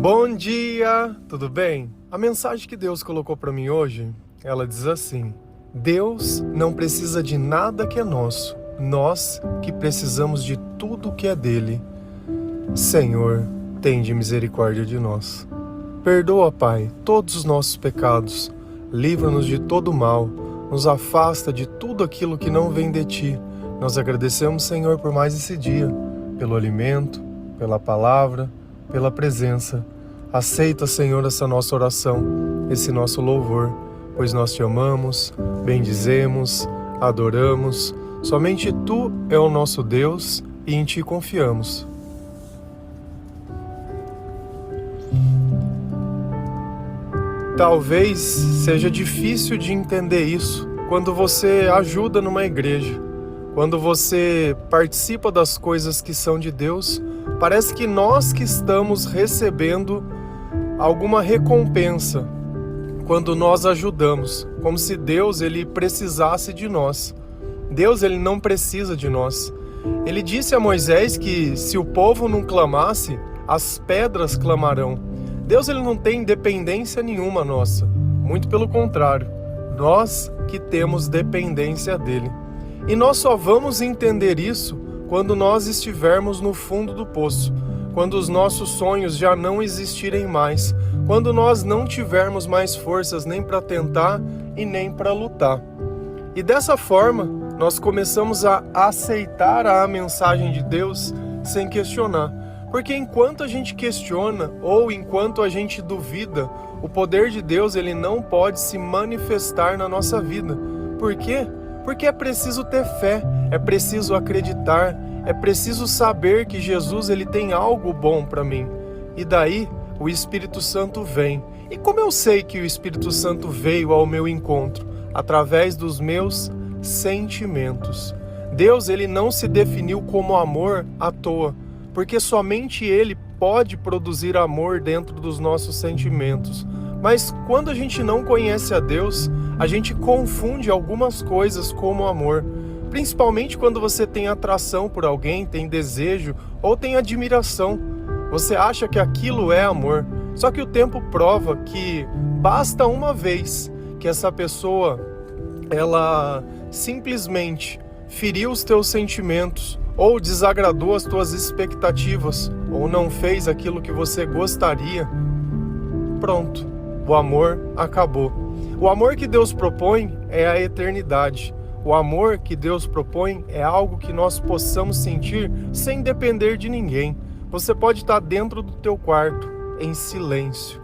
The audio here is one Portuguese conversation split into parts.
Bom dia, tudo bem? A mensagem que Deus colocou para mim hoje, ela diz assim: Deus não precisa de nada que é nosso, nós que precisamos de tudo que é dele. Senhor, tende misericórdia de nós. Perdoa, Pai, todos os nossos pecados, livra-nos de todo mal, nos afasta de tudo aquilo que não vem de Ti. Nós agradecemos, Senhor, por mais esse dia, pelo alimento, pela palavra, pela presença. Aceita, Senhor, essa nossa oração, esse nosso louvor, pois nós Te amamos, bendizemos, adoramos. Somente Tu é o nosso Deus e em Ti confiamos. Talvez seja difícil de entender isso quando você ajuda numa igreja, quando você participa das coisas que são de Deus. Parece que nós que estamos recebendo alguma recompensa quando nós ajudamos, como se Deus ele precisasse de nós. Deus ele não precisa de nós. Ele disse a Moisés que se o povo não clamasse, as pedras clamarão. Deus ele não tem dependência nenhuma nossa, muito pelo contrário, nós que temos dependência dele. E nós só vamos entender isso quando nós estivermos no fundo do poço, quando os nossos sonhos já não existirem mais, quando nós não tivermos mais forças nem para tentar e nem para lutar. E dessa forma, nós começamos a aceitar a mensagem de Deus sem questionar. Porque enquanto a gente questiona ou enquanto a gente duvida, o poder de Deus ele não pode se manifestar na nossa vida. Por quê? Porque é preciso ter fé, é preciso acreditar, é preciso saber que Jesus ele tem algo bom para mim. E daí o Espírito Santo vem. E como eu sei que o Espírito Santo veio ao meu encontro? Através dos meus sentimentos. Deus ele não se definiu como amor à toa, porque somente Ele pode produzir amor dentro dos nossos sentimentos. Mas quando a gente não conhece a Deus, a gente confunde algumas coisas como amor. Principalmente quando você tem atração por alguém, tem desejo ou tem admiração. Você acha que aquilo é amor. Só que o tempo prova que basta uma vez que essa pessoa, ela simplesmente feriu os teus sentimentos, ou desagradou as tuas expectativas, ou não fez aquilo que você gostaria, pronto, o amor acabou. O amor que Deus propõe é a eternidade. O amor que Deus propõe é algo que nós possamos sentir sem depender de ninguém. Você pode estar dentro do teu quarto, em silêncio,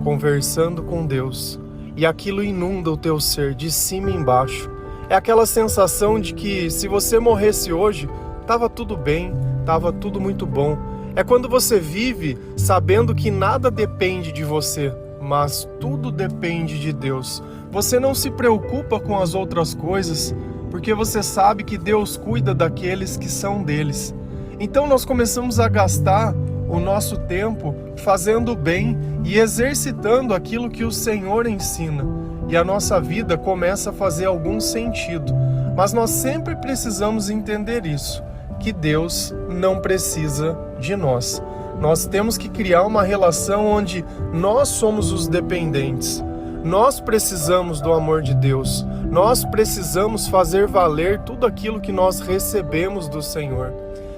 conversando com Deus, e aquilo inunda o teu ser de cima e embaixo. É aquela sensação de que se você morresse hoje, estava tudo bem, estava tudo muito bom. É quando você vive sabendo que nada depende de você, mas tudo depende de Deus. Você não se preocupa com as outras coisas, porque você sabe que Deus cuida daqueles que são deles. Então nós começamos a gastar o nosso tempo fazendo o bem e exercitando aquilo que o Senhor ensina. E a nossa vida começa a fazer algum sentido. Mas nós sempre precisamos entender isso, que Deus não precisa de nós. Nós temos que criar uma relação onde nós somos os dependentes. Nós precisamos do amor de Deus. Nós precisamos fazer valer tudo aquilo que nós recebemos do Senhor.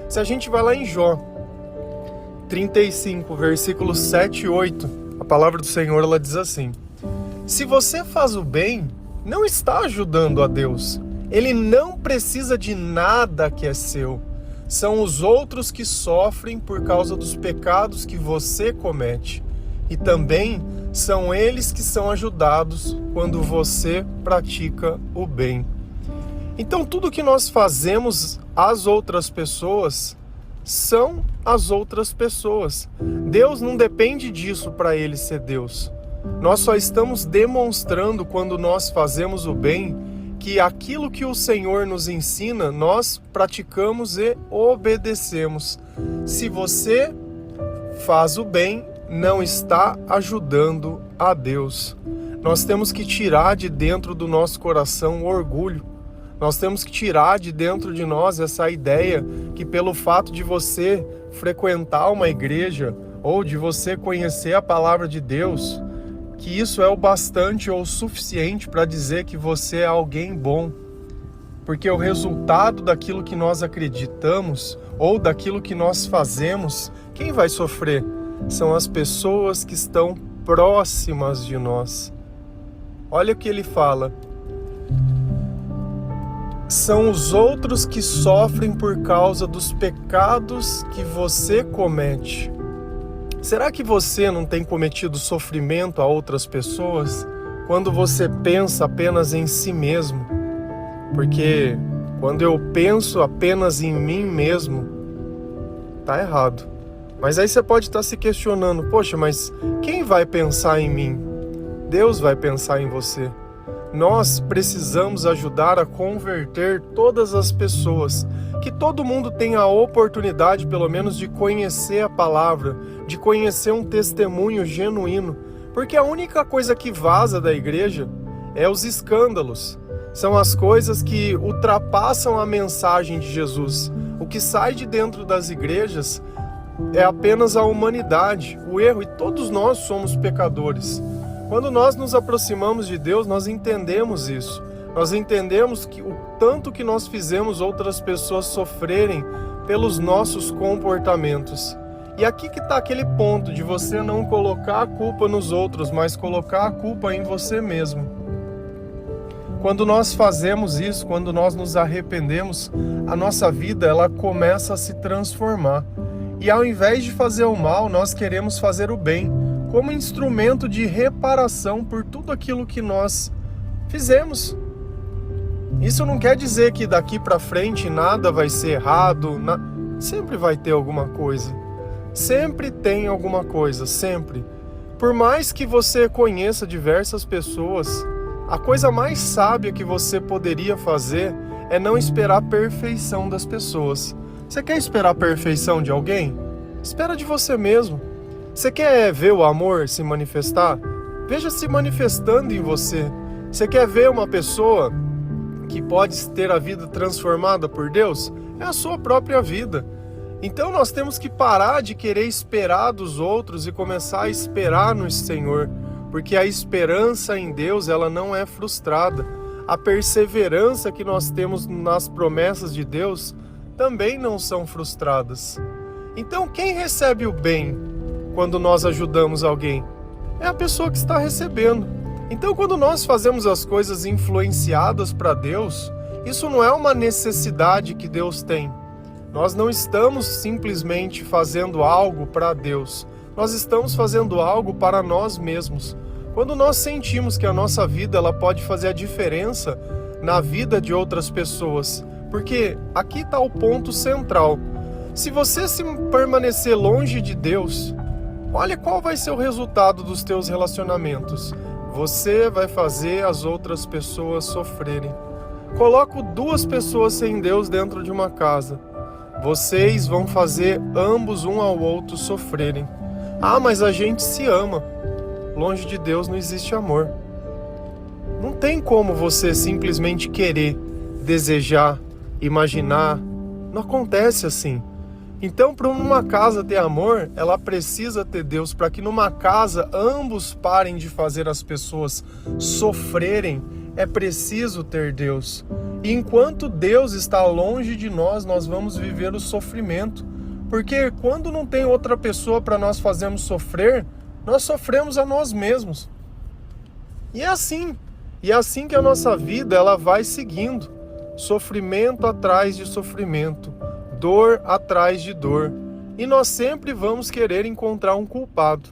Se a gente vai lá em Jó 35, versículos 7 e 8, a palavra do Senhor ela diz assim: se você faz o bem, não está ajudando a Deus. Ele não precisa de nada que é seu. São os outros que sofrem por causa dos pecados que você comete. E também são eles que são ajudados quando você pratica o bem. Então tudo que nós fazemos às outras pessoas são as outras pessoas. Deus não depende disso para ele ser Deus. Nós só estamos demonstrando quando nós fazemos o bem que aquilo que o Senhor nos ensina, nós praticamos e obedecemos. Se você faz o bem, não está ajudando a Deus. Nós temos que tirar de dentro do nosso coração o orgulho. Nós temos que tirar de dentro de nós essa ideia que pelo fato de você frequentar uma igreja ou de você conhecer a palavra de Deus, que isso é o bastante ou o suficiente para dizer que você é alguém bom. Porque o resultado daquilo que nós acreditamos ou daquilo que nós fazemos, quem vai sofrer? São as pessoas que estão próximas de nós. Olha o que ele fala. São os outros que sofrem por causa dos pecados que você comete. Será que você não tem cometido sofrimento a outras pessoas quando você pensa apenas em si mesmo? Porque quando eu penso apenas em mim mesmo, tá errado. Mas aí você pode estar se questionando, poxa, mas quem vai pensar em mim? Deus vai pensar em você. Nós precisamos ajudar a converter todas as pessoas, que todo mundo tenha a oportunidade, pelo menos, de conhecer a palavra, de conhecer um testemunho genuíno, porque a única coisa que vaza da igreja é os escândalos, são as coisas que ultrapassam a mensagem de Jesus. O que sai de dentro das igrejas é apenas a humanidade, o erro, e todos nós somos pecadores. Quando nós nos aproximamos de Deus, nós entendemos isso. Nós entendemos que o tanto que nós fizemos outras pessoas sofrerem pelos nossos comportamentos. E aqui que está aquele ponto de você não colocar a culpa nos outros, mas colocar a culpa em você mesmo. Quando nós fazemos isso, quando nós nos arrependemos, a nossa vida ela começa a se transformar. E ao invés de fazer o mal, nós queremos fazer o bem, como instrumento de reparação por tudo aquilo que nós fizemos. Isso não quer dizer que daqui para frente nada vai ser errado, sempre vai ter alguma coisa. Sempre tem alguma coisa, sempre. Por mais que você conheça diversas pessoas, a coisa mais sábia que você poderia fazer é não esperar a perfeição das pessoas. Você quer esperar a perfeição de alguém? Espera de você mesmo. Você quer ver o amor se manifestar? Veja se manifestando em você. Você quer ver uma pessoa que pode ter a vida transformada por Deus? É a sua própria vida. Então nós temos que parar de querer esperar dos outros e começar a esperar no Senhor, porque a esperança em Deus ela não é frustrada. A perseverança que nós temos nas promessas de Deus também não são frustradas. Então quem recebe o bem quando nós ajudamos alguém? É a pessoa que está recebendo. Então quando nós fazemos as coisas influenciadas para Deus, isso não é uma necessidade que Deus tem. Nós não estamos simplesmente fazendo algo para Deus. Nós estamos fazendo algo para nós mesmos. Quando nós sentimos que a nossa vida ela pode fazer a diferença na vida de outras pessoas, porque aqui está o ponto central. Se você se permanecer longe de Deus, olha qual vai ser o resultado dos teus relacionamentos. Você vai fazer as outras pessoas sofrerem. Coloco 2 pessoas sem Deus dentro de uma casa. Vocês vão fazer ambos um ao outro sofrerem. Ah, mas a gente se ama. Longe de Deus não existe amor. Não tem como você simplesmente querer, desejar, imaginar. Não acontece assim. Então, para uma casa ter amor, ela precisa ter Deus. Para que numa casa ambos parem de fazer as pessoas sofrerem, é preciso ter Deus. E enquanto Deus está longe de nós, nós vamos viver o sofrimento. Porque quando não tem outra pessoa para nós fazermos sofrer, nós sofremos a nós mesmos. E é assim. E é assim que a nossa vida ela vai seguindo. Sofrimento atrás de sofrimento. Dor atrás de dor. E nós sempre vamos querer encontrar um culpado.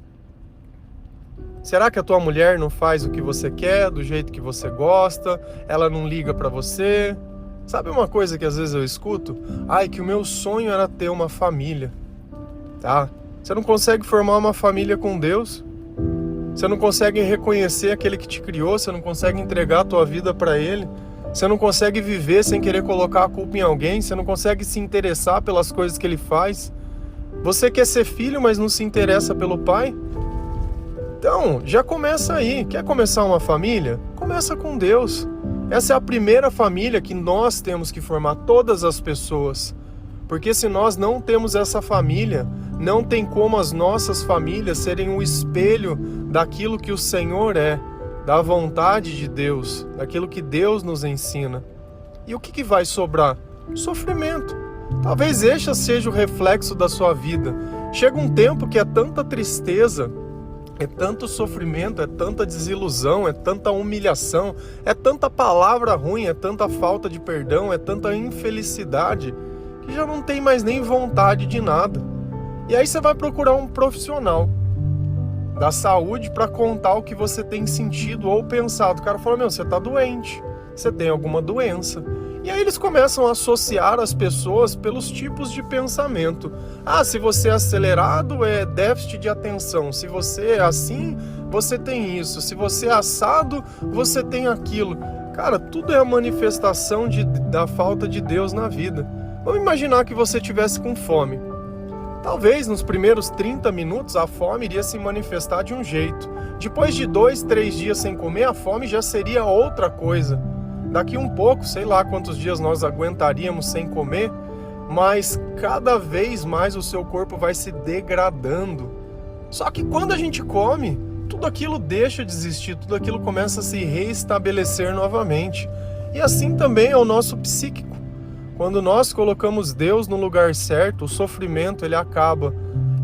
Será que a tua mulher não faz o que você quer, do jeito que você gosta? Ela não liga para você? Sabe uma coisa que às vezes eu escuto? Ai, que o meu sonho era ter uma família. Tá? Você não consegue formar uma família com Deus? Você não consegue reconhecer aquele que te criou? Você não consegue entregar a tua vida para Ele? Você não consegue viver sem querer colocar a culpa em alguém? Você não consegue se interessar pelas coisas que Ele faz? Você quer ser filho, mas não se interessa pelo pai? Então, já começa aí. Quer começar uma família? Começa com Deus. Essa é a primeira família que nós temos que formar, todas as pessoas. Porque se nós não temos essa família, Não tem como as nossas famílias serem um espelho daquilo que o Senhor é, da vontade de Deus, daquilo que Deus nos ensina. E o que vai sobrar? Sofrimento. Talvez este seja o reflexo da sua vida. Chega um tempo que é tanta tristeza, é tanto sofrimento, é tanta desilusão, é tanta humilhação, é tanta palavra ruim, é tanta falta de perdão, é tanta infelicidade, que já não tem mais nem vontade de nada. E aí você vai procurar um profissional da saúde para contar o que você tem sentido ou pensado. O cara fala, você tá doente, você tem alguma doença. E aí eles começam a associar as pessoas pelos tipos de pensamento. Se você é acelerado, é déficit de atenção. Se você é assim, você tem isso. Se você é assado, você tem aquilo. Cara, tudo é a manifestação da falta de Deus na vida. Vamos imaginar que você estivesse com fome. Talvez nos primeiros 30 minutos a fome iria se manifestar de um jeito. Depois de 2, 3 dias sem comer, a fome já seria outra coisa. Daqui um pouco, sei lá quantos dias nós aguentaríamos sem comer, mas cada vez mais o seu corpo vai se degradando. Só que quando a gente come, tudo aquilo deixa de existir, tudo aquilo começa a se reestabelecer novamente. E assim também é o nosso psíquico. Quando nós colocamos Deus no lugar certo, o sofrimento ele acaba.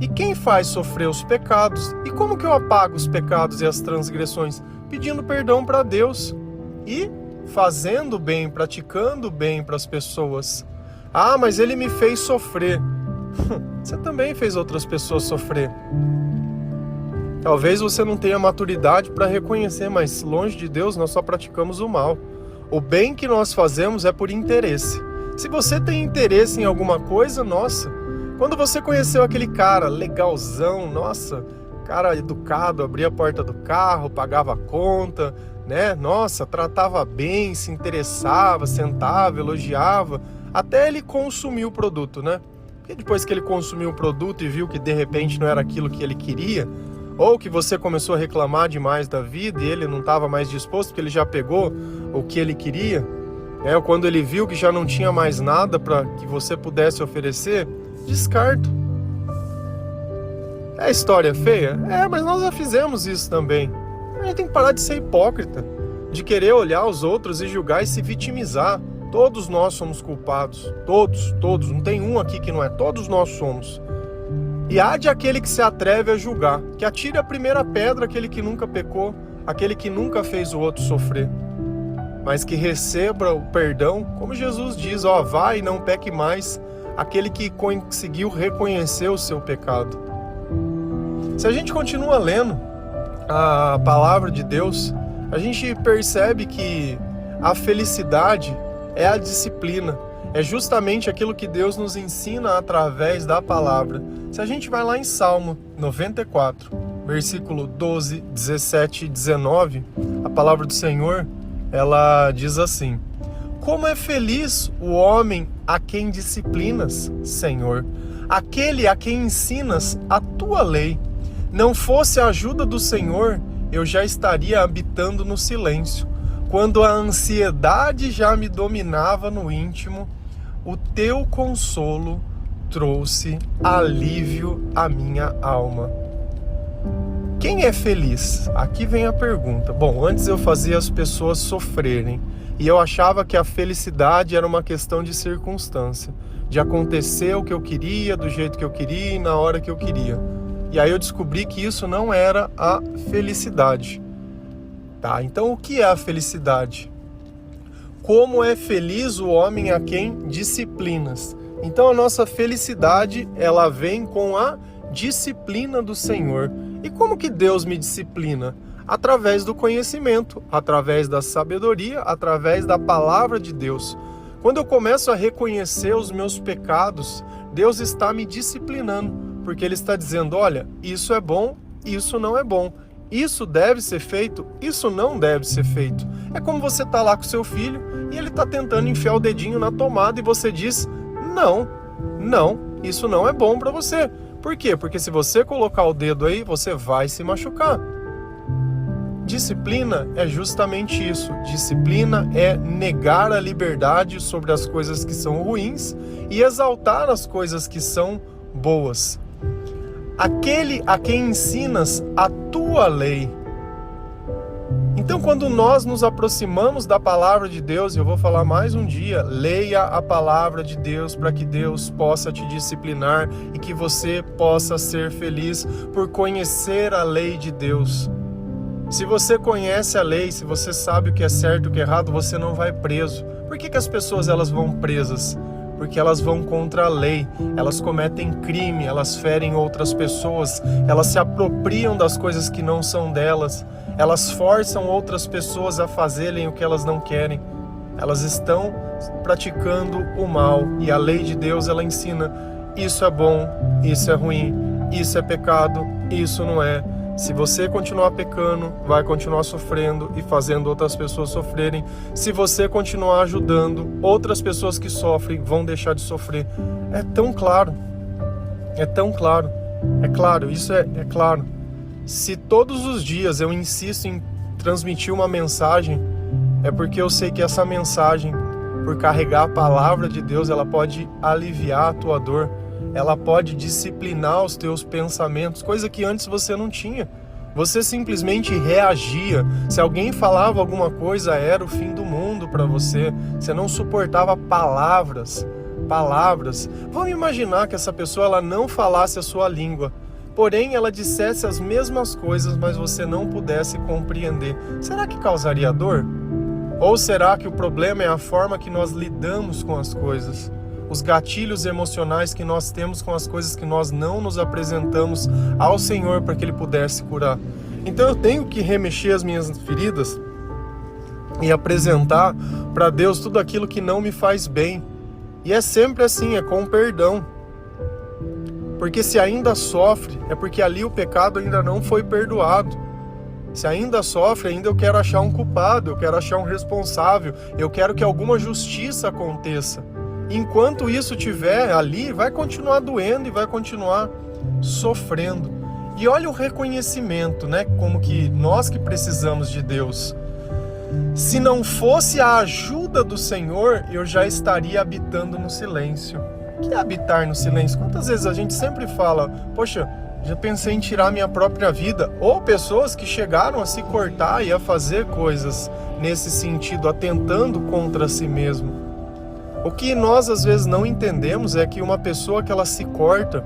E quem faz sofrer os pecados? E como que eu apago os pecados e as transgressões? Pedindo perdão para Deus e fazendo bem, praticando bem para as pessoas. Mas ele me fez sofrer. Você também fez outras pessoas sofrer. Talvez você não tenha maturidade para reconhecer, mas longe de Deus nós só praticamos o mal. O bem que nós fazemos é por interesse. Se você tem interesse em alguma coisa, nossa, quando você conheceu aquele cara legalzão, nossa, cara educado, abria a porta do carro, pagava a conta, né? Nossa, tratava bem, se interessava, sentava, elogiava, até ele consumir o produto, né? E depois que ele consumiu o produto e viu que de repente não era aquilo que ele queria, ou que você começou a reclamar demais da vida e ele não estava mais disposto porque ele já pegou o que ele queria, ou quando ele viu que já não tinha mais nada para que você pudesse oferecer, descarta. É história feia? Mas nós já fizemos isso também. A gente tem que parar de ser hipócrita, de querer olhar os outros e julgar e se vitimizar. Todos nós somos culpados. Todos. Não tem um aqui que não é. Todos nós somos. E há de aquele que se atreve a julgar, que atire a primeira pedra aquele que nunca pecou, aquele que nunca fez o outro sofrer. Mas que receba o perdão, como Jesus diz, vai e não peque mais, aquele que conseguiu reconhecer o seu pecado. Se a gente continua lendo a palavra de Deus, a gente percebe que a felicidade é a disciplina, é justamente aquilo que Deus nos ensina através da palavra. Se a gente vai lá em Salmo 94, versículo 12, 17 e 19, a palavra do Senhor, ela diz assim: como é feliz o homem a quem disciplinas, Senhor, aquele a quem ensinas a tua lei. Não fosse a ajuda do Senhor, eu já estaria habitando no silêncio. Quando a ansiedade já me dominava no íntimo, o teu consolo trouxe alívio à minha alma. Quem é feliz? Aqui vem a pergunta. Bom, antes eu fazia as pessoas sofrerem e eu achava que a felicidade era uma questão de circunstância, de acontecer o que eu queria, do jeito que eu queria e na hora que eu queria. E aí eu descobri que isso não era a felicidade. Então o que é a felicidade? Como é feliz o homem a quem disciplinas? Então a nossa felicidade, ela vem com a disciplina do Senhor. E como que Deus me disciplina? Através do conhecimento, através da sabedoria, através da palavra de Deus. Quando eu começo a reconhecer os meus pecados, Deus está me disciplinando, porque Ele está dizendo, olha, isso é bom, isso não é bom. Isso deve ser feito, isso não deve ser feito. É como você está lá com seu filho e ele está tentando enfiar o dedinho na tomada e você diz, não, isso não é bom para você. Por quê? Porque se você colocar o dedo aí, você vai se machucar. Disciplina é justamente isso. Disciplina é negar a liberdade sobre as coisas que são ruins e exaltar as coisas que são boas. aquele a quem ensinas a tua lei. Então, quando nós nos aproximamos da palavra de Deus, eu vou falar mais um dia, leia a palavra de Deus para que Deus possa te disciplinar e que você possa ser feliz por conhecer a lei de Deus. Se você conhece a lei, se você sabe o que é certo e o que é errado, você não vai preso. Por que as pessoas elas vão presas? Porque elas vão contra a lei, elas cometem crime, elas ferem outras pessoas, elas se apropriam das coisas que não são delas, elas forçam outras pessoas a fazerem o que elas não querem. Elas estão praticando o mal e a lei de Deus ela ensina: isso é bom, isso é ruim, isso é pecado, isso não é. Se você continuar pecando, vai continuar sofrendo e fazendo outras pessoas sofrerem. Se você continuar ajudando, outras pessoas que sofrem vão deixar de sofrer. É tão claro. É tão claro. É claro, isso é claro. Se todos os dias eu insisto em transmitir uma mensagem, é porque eu sei que essa mensagem, por carregar a palavra de Deus, ela pode aliviar a tua dor. Ela pode disciplinar os teus pensamentos, coisa que antes você não tinha. Você simplesmente reagia. Se alguém falava alguma coisa, era o fim do mundo para você. Você não suportava palavras. Vamos imaginar que essa pessoa ela não falasse a sua língua, porém ela dissesse as mesmas coisas, mas você não pudesse compreender. Será que causaria dor? Ou será que o problema é a forma que nós lidamos com as coisas? Os gatilhos emocionais que nós temos com as coisas que nós não nos apresentamos ao Senhor para que Ele pudesse curar. Então eu tenho que remexer as minhas feridas e apresentar para Deus tudo aquilo que não me faz bem. E é sempre assim, é com perdão. Porque se ainda sofre, é porque ali o pecado ainda não foi perdoado. Se ainda sofre, ainda eu quero achar um culpado, eu quero achar um responsável, eu quero que alguma justiça aconteça. Enquanto isso estiver ali, vai continuar doendo e vai continuar sofrendo. E olha o reconhecimento, né? Como que nós que precisamos de Deus. Se não fosse a ajuda do Senhor, eu já estaria habitando no silêncio. O que é habitar no silêncio? Quantas vezes a gente sempre fala, poxa, já pensei em tirar minha própria vida. Ou pessoas que chegaram a se cortar e a fazer coisas nesse sentido, atentando contra si mesmo. O que nós às vezes não entendemos é que uma pessoa que ela se corta,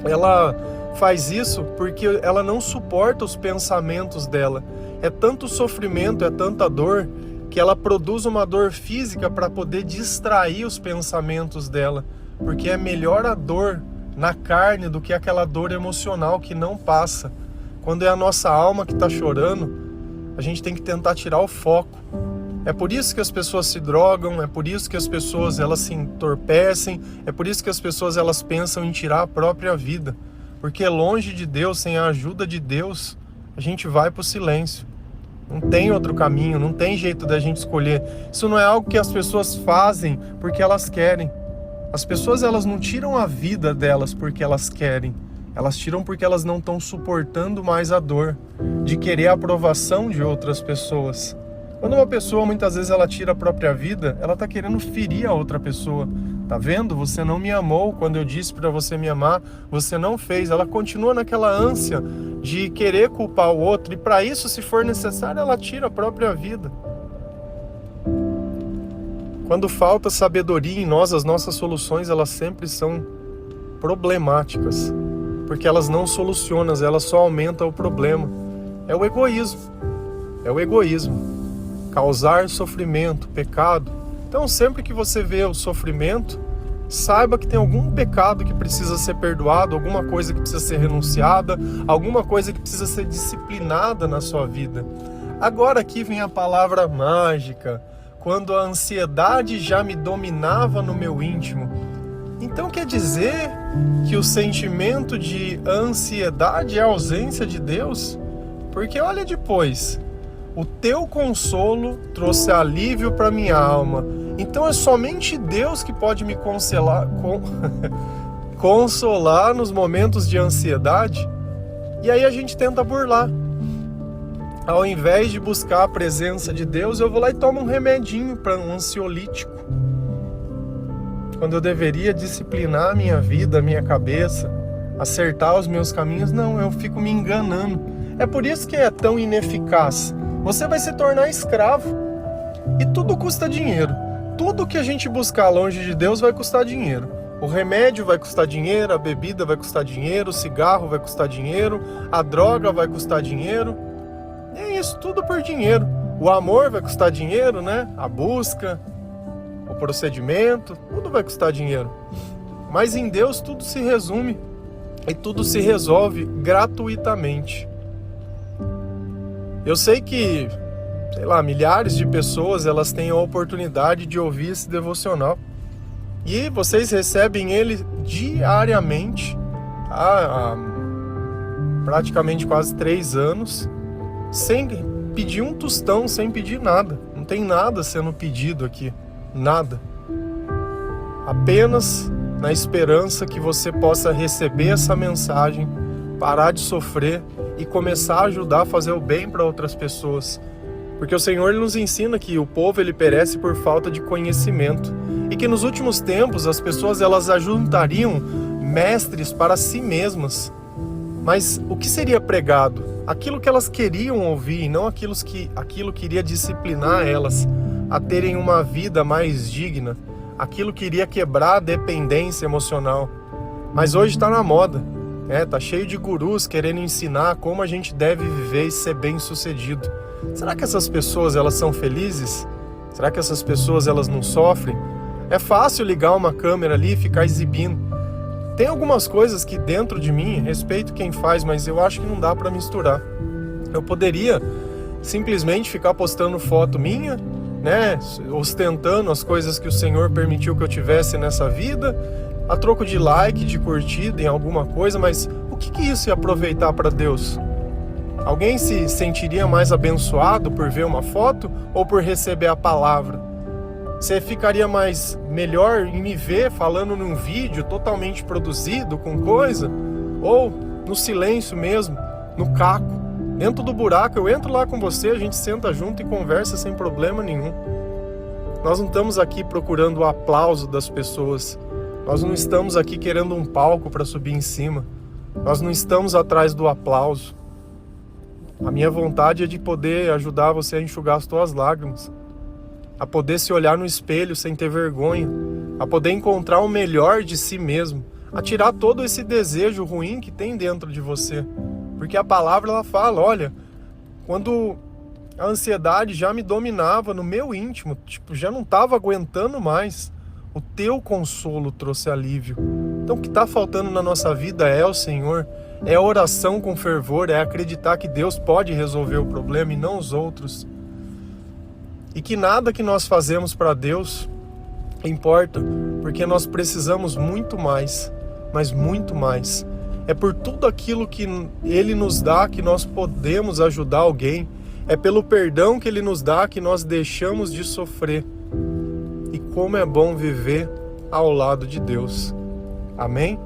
ela faz isso porque ela não suporta os pensamentos dela. É tanto sofrimento, é tanta dor, que ela produz uma dor física para poder distrair os pensamentos dela. Porque é melhor a dor na carne do que aquela dor emocional que não passa. Quando é a nossa alma que está chorando, a gente tem que tentar tirar o foco. É por isso que as pessoas se drogam, é por isso que as pessoas elas se entorpecem, é por isso que as pessoas elas pensam em tirar a própria vida. Porque longe de Deus, sem a ajuda de Deus, a gente vai para o silêncio. Não tem outro caminho, não tem jeito da gente escolher. Isso não é algo que as pessoas fazem porque elas querem. As pessoas elas não tiram a vida delas porque elas querem. Elas tiram porque elas não estão suportando mais a dor de querer a aprovação de outras pessoas. Quando uma pessoa, muitas vezes, ela tira a própria vida, ela está querendo ferir a outra pessoa. Tá vendo? Você não me amou quando eu disse para você me amar, você não fez. Ela continua naquela ânsia de querer culpar o outro e para isso, se for necessário, ela tira a própria vida. Quando falta sabedoria em nós, as nossas soluções, elas sempre são problemáticas. Porque elas não solucionam, elas só aumentam o problema. É o egoísmo. É o egoísmo. Causar sofrimento, pecado. Então sempre que você vê o sofrimento, saiba que tem algum pecado que precisa ser perdoado, alguma coisa que precisa ser renunciada, alguma coisa que precisa ser disciplinada na sua vida. Agora aqui vem a palavra mágica, quando a ansiedade já me dominava no meu íntimo. Então quer dizer que o sentimento de ansiedade é a ausência de Deus? Porque olha depois... O teu consolo trouxe alívio para minha alma. Então é somente Deus que pode me consolar nos momentos de ansiedade. E aí a gente tenta burlar. Ao invés de buscar a presença de Deus, eu vou lá e tomo um remedinho para um ansiolítico. Quando eu deveria disciplinar a minha vida, a minha cabeça, acertar os meus caminhos. Não, eu fico me enganando. É por isso que é tão ineficaz. Você vai se tornar escravo. E tudo custa dinheiro. Tudo que a gente buscar longe de Deus vai custar dinheiro. O remédio vai custar dinheiro, a bebida vai custar dinheiro, o cigarro vai custar dinheiro, a droga vai custar dinheiro. E é isso, tudo por dinheiro. O amor vai custar dinheiro, né? A busca, o procedimento, tudo vai custar dinheiro. Mas em Deus tudo se resume e tudo se resolve gratuitamente. Eu sei que, milhares de pessoas elas têm a oportunidade de ouvir esse devocional. E vocês recebem ele diariamente há praticamente quase 3 anos, sem pedir um tostão, sem pedir nada. Não tem nada sendo pedido aqui, nada. Apenas na esperança que você possa receber essa mensagem, parar de sofrer e começar a ajudar a fazer o bem para outras pessoas. Porque o Senhor nos ensina que o povo ele perece por falta de conhecimento e que nos últimos tempos as pessoas elas ajuntariam mestres para si mesmas. Mas o que seria pregado? Aquilo que elas queriam ouvir e não aquilo que iria disciplinar elas a terem uma vida mais digna. Aquilo que iria quebrar a dependência emocional. Mas hoje está na moda. Tá cheio de gurus querendo ensinar como a gente deve viver e ser bem sucedido. Será que essas pessoas elas são felizes? Será que essas pessoas elas não sofrem? É fácil ligar uma câmera ali e ficar exibindo. Tem algumas coisas que dentro de mim, respeito quem faz, mas eu acho que não dá para misturar. Eu poderia simplesmente ficar postando foto minha, ostentando as coisas que o Senhor permitiu que eu tivesse nessa vida, a troco de like, de curtida em alguma coisa, mas o que isso ia aproveitar para Deus? Alguém se sentiria mais abençoado por ver uma foto ou por receber a palavra? Você ficaria melhor em me ver falando num vídeo totalmente produzido com coisa? Ou no silêncio mesmo, no caco, dentro do buraco? Eu entro lá com você, a gente senta junto e conversa sem problema nenhum. Nós não estamos aqui procurando o aplauso das pessoas. Nós não estamos aqui querendo um palco para subir em cima. Nós não estamos atrás do aplauso. A minha vontade é de poder ajudar você a enxugar as tuas lágrimas, a poder se olhar no espelho sem ter vergonha, a poder encontrar o melhor de si mesmo, a tirar todo esse desejo ruim que tem dentro de você. Porque a palavra ela fala, olha, quando a ansiedade já me dominava no meu íntimo, já não estava aguentando mais, o teu consolo trouxe alívio. Então o que está faltando na nossa vida é o Senhor. É oração com fervor, é acreditar que Deus pode resolver o problema e não os outros. E que nada que nós fazemos para Deus importa, porque nós precisamos muito mais, mas muito mais. É por tudo aquilo que Ele nos dá que nós podemos ajudar alguém. É pelo perdão que Ele nos dá que nós deixamos de sofrer. E como é bom viver ao lado de Deus. Amém?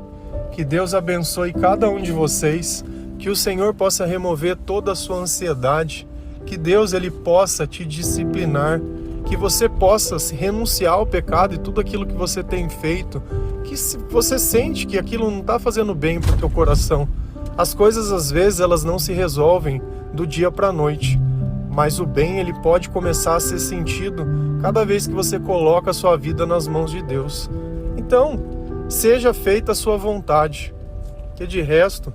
Que Deus abençoe cada um de vocês, que o Senhor possa remover toda a sua ansiedade, que Deus ele possa te disciplinar, que você possa renunciar ao pecado e tudo aquilo que você tem feito, que se você sente que aquilo não está fazendo bem para o teu coração. As coisas às vezes elas não se resolvem do dia para a noite, mas o bem ele pode começar a ser sentido cada vez que você coloca a sua vida nas mãos de Deus. Então, seja feita a sua vontade, que de resto,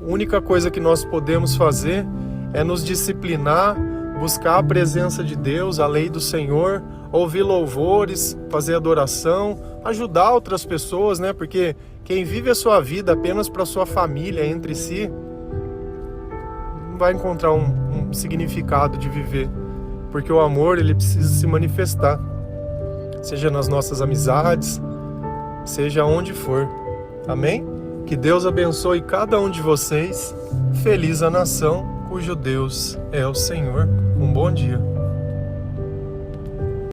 a única coisa que nós podemos fazer é nos disciplinar, buscar a presença de Deus, a lei do Senhor, ouvir louvores, fazer adoração, ajudar outras pessoas, Porque quem vive a sua vida apenas para a sua família, entre si, não vai encontrar um significado de viver, porque o amor ele precisa se manifestar, seja nas nossas amizades, seja onde for. Amém? Que Deus abençoe cada um de vocês. Feliz a nação cujo Deus é o Senhor. Um bom dia.